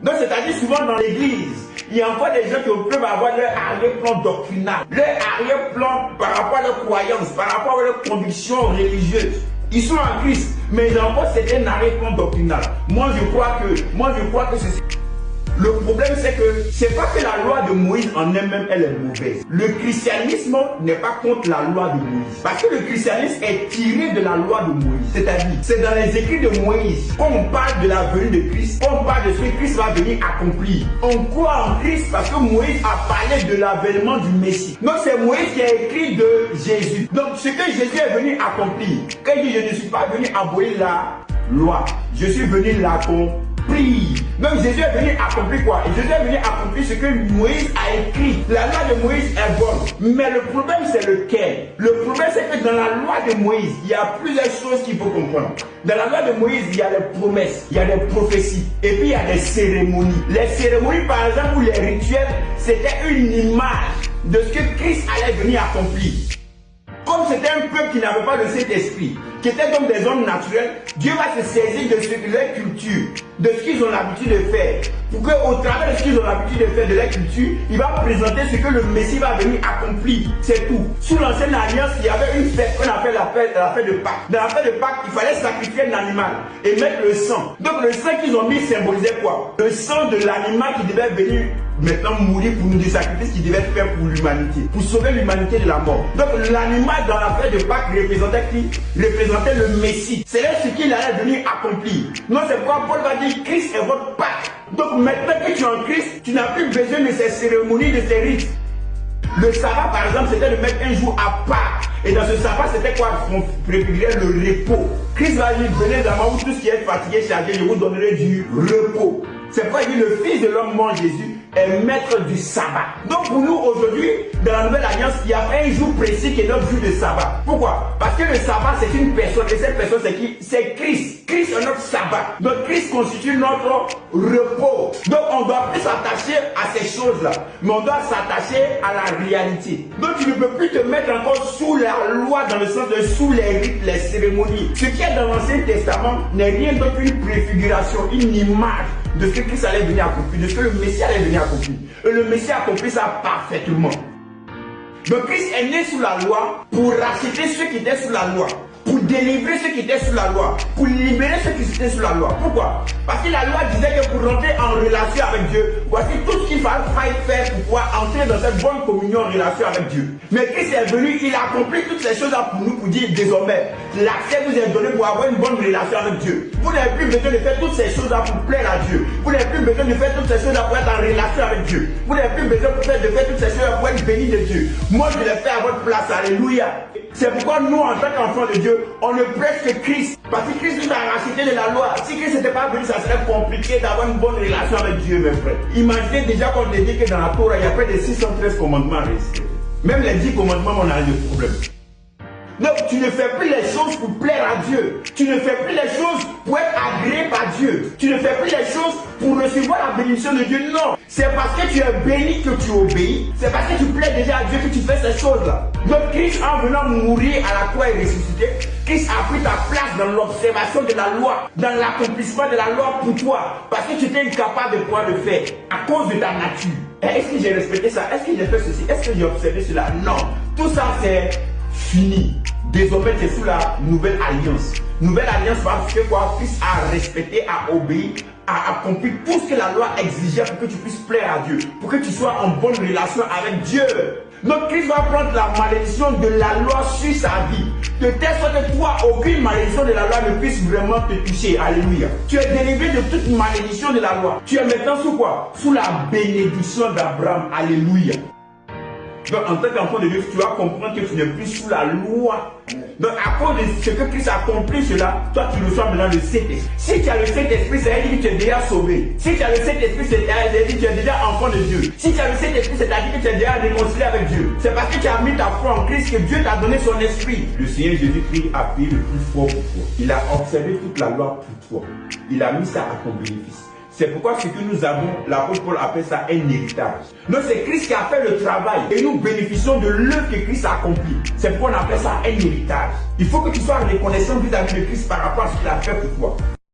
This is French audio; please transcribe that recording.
Donc c'est-à-dire souvent dans l'église, il y a encore des gens qui peuvent avoir leur arrière-plan doctrinal, leur arrière-plan par rapport à leurs croyances, par rapport à leurs convictions religieuses. Ils sont en Christ, mais ils ont encore un arrière-plan doctrinal. Moi je crois que c'est... Le problème, c'est que c'est pas que la loi de Moïse en elle-même, elle est mauvaise. Le christianisme n'est pas contre la loi de Moïse. Parce que le christianisme est tiré de la loi de Moïse. C'est-à-dire, c'est dans les écrits de Moïse qu'on parle de la venue de Christ, qu'on parle de ce que Christ va venir accomplir. On croit en Christ parce que Moïse a parlé de l'avènement du Messie. Donc c'est Moïse qui a écrit de Jésus. Donc ce que Jésus est venu accomplir, quand il dit je ne suis pas venu abolir la loi, je suis venu l'accomplir. Donc Jésus est venu accomplir quoi? Jésus est venu accomplir ce que Moïse a écrit. La loi de Moïse est bonne. Mais le problème c'est lequel? Le problème c'est que dans la loi de Moïse, il y a plusieurs choses qu'il faut comprendre. Dans la loi de Moïse, il y a des promesses, il y a des prophéties, et puis il y a des cérémonies. Les cérémonies par exemple ou les rituels, c'était une image de ce que Christ allait venir accomplir. Comme c'était un peuple qui n'avait pas de cet esprit, qui était comme des hommes naturels, Dieu va se saisir de leur culture, de ce qu'ils ont l'habitude de faire. Pour qu'au travers de ce qu'ils ont l'habitude de faire de leur culture, il va présenter ce que le Messie va venir accomplir. C'est tout. Sous l'ancienne alliance, il y avait une fête qu'on appelle la fête de Pâques. Dans la fête de Pâques, il fallait sacrifier un animal et mettre le sang. Donc le sang qu'ils ont mis symbolisait quoi? Le sang de l'animal qui devait venir maintenant mourir pour nous, du sacrifice qui devait être fait pour l'humanité, pour sauver l'humanité de la mort. Donc l'animal dans la fête de Pâques représentait qui? Représentait le Messie. C'est là ce qu'il allait venir accomplir. Non, c'est pourquoi Paul va dire Christ est votre Pâques. Donc maintenant que tu es en Christ, tu n'as plus besoin de ces cérémonies, de ces rites. Le sabbat par exemple, c'était de mettre un jour à part. Et dans ce sabbat, c'était quoi? On préférait le repos. Christ va dire, venez dans moi, tout ce qui est fatigué, chargé, je vous donnerai du repos. C'est pourquoi il dit, le Fils de l'homme, mon Jésus, est maître du sabbat. Donc pour nous aujourd'hui, dans la nouvelle alliance, il y a un jour précis qui est notre jour de sabbat. Pourquoi? Parce que le sabbat c'est une personne, et cette personne c'est qui? C'est Christ. Christ est notre sabbat. Donc Christ constitue notre repos. Donc on ne doit plus s'attacher à ces choses-là, mais on doit s'attacher à la réalité. Donc tu ne peux plus te mettre encore sous la loi, dans le sens de sous les rites, les cérémonies. Ce qui est dans l'Ancien Testament n'est rien d'autre qu'une préfiguration, une image de ce que Christ allait venir accomplir, de ce que le Messie allait venir accomplir. Et le Messie a accompli ça parfaitement. Donc Christ est né sous la loi pour racheter ceux qui étaient sous la loi, pour délivrer ceux qui étaient sous la loi, pour libérer ceux qui étaient sous la loi. Pourquoi? Parce que la loi disait que pour rentrer en relation avec Dieu, voici tout ce qu'il fallait faire pour pouvoir entrer dans cette bonne communion en relation avec Dieu. Mais Christ est venu, il a accompli toutes ces choses-là pour nous, pour dire désormais, l'accès vous est donné pour avoir une bonne relation avec Dieu. Vous n'avez plus besoin de faire toutes ces choses-là pour plaire à Dieu. Vous n'avez plus besoin de faire toutes ces choses-là pour être en relation avec Dieu. Vous n'avez plus besoin de faire toutes ces choses-là pour être béni de Dieu. Moi, je l'ai fait à votre place. Alléluia. C'est pourquoi nous, en tant qu'enfants de Dieu, on ne prêche que Christ. Parce que Christ nous a racheté de la loi. Si Christ n'était pas venu, ça serait compliqué d'avoir une bonne relation avec Dieu, mes frères. Imaginez déjà qu'on te dit que dans la Torah, il y a près de 613 commandements à respecter. Même les 10 commandements, on a un problème. Donc tu ne fais plus les choses pour plaire à Dieu. Tu ne fais plus les choses pour être agréé par Dieu. Tu ne fais plus les choses pour recevoir la bénédiction de Dieu. Non, c'est parce que tu es béni que tu obéis. C'est parce que tu plais déjà à Dieu que tu fais ces choses-là. Donc Christ, en venant mourir à la croix et ressusciter, Christ a pris ta place dans l'observation de la loi, dans l'accomplissement de la loi pour toi. Parce que tu étais incapable de pouvoir le faire à cause de ta nature. Est-ce que j'ai respecté ça? Est-ce que j'ai fait ceci? Est-ce que j'ai observé cela? Non. Tout ça c'est fini. Désormais, tu es sous la nouvelle alliance. Nouvelle alliance parce que quoi? Christ a respecté, a obéi, a accompli tout ce que la loi exigeait pour que tu puisses plaire à Dieu, pour que tu sois en bonne relation avec Dieu. Donc Christ va prendre la malédiction de la loi sur sa vie, de telle sorte que toi, aucune malédiction de la loi ne puisse vraiment te toucher. Alléluia. Tu es délivré de toute malédiction de la loi. Tu es maintenant sous quoi? Sous la bénédiction d'Abraham. Alléluia. Donc en tant qu'enfant de Dieu, tu vas comprendre que tu n'es plus sous la loi. Donc à cause de ce que Christ a accompli cela, toi tu reçois maintenant le Saint-Esprit. Si tu as le Saint-Esprit, c'est-à-dire que tu es déjà sauvé. Si tu as le Saint-Esprit, c'est-à-dire que tu es déjà enfant de Dieu. Si tu as le Saint-Esprit, c'est-à-dire que tu es déjà réconcilié avec Dieu. C'est parce que tu as mis ta foi en Christ que Dieu t'a donné son esprit. Le Seigneur Jésus-Christ a payé le plus fort pour toi. Il a observé toute la loi pour toi. Il a mis ça à ton bénéfice. C'est pourquoi ce que nous avons, l'apôtre Paul appelle ça un héritage. Donc c'est Christ qui a fait le travail et nous bénéficions de l'œuvre que Christ a accomplie. C'est pourquoi on appelle ça un héritage. Il faut que tu sois reconnaissant vis-à-vis de Christ par rapport à ce qu'il a fait pour toi.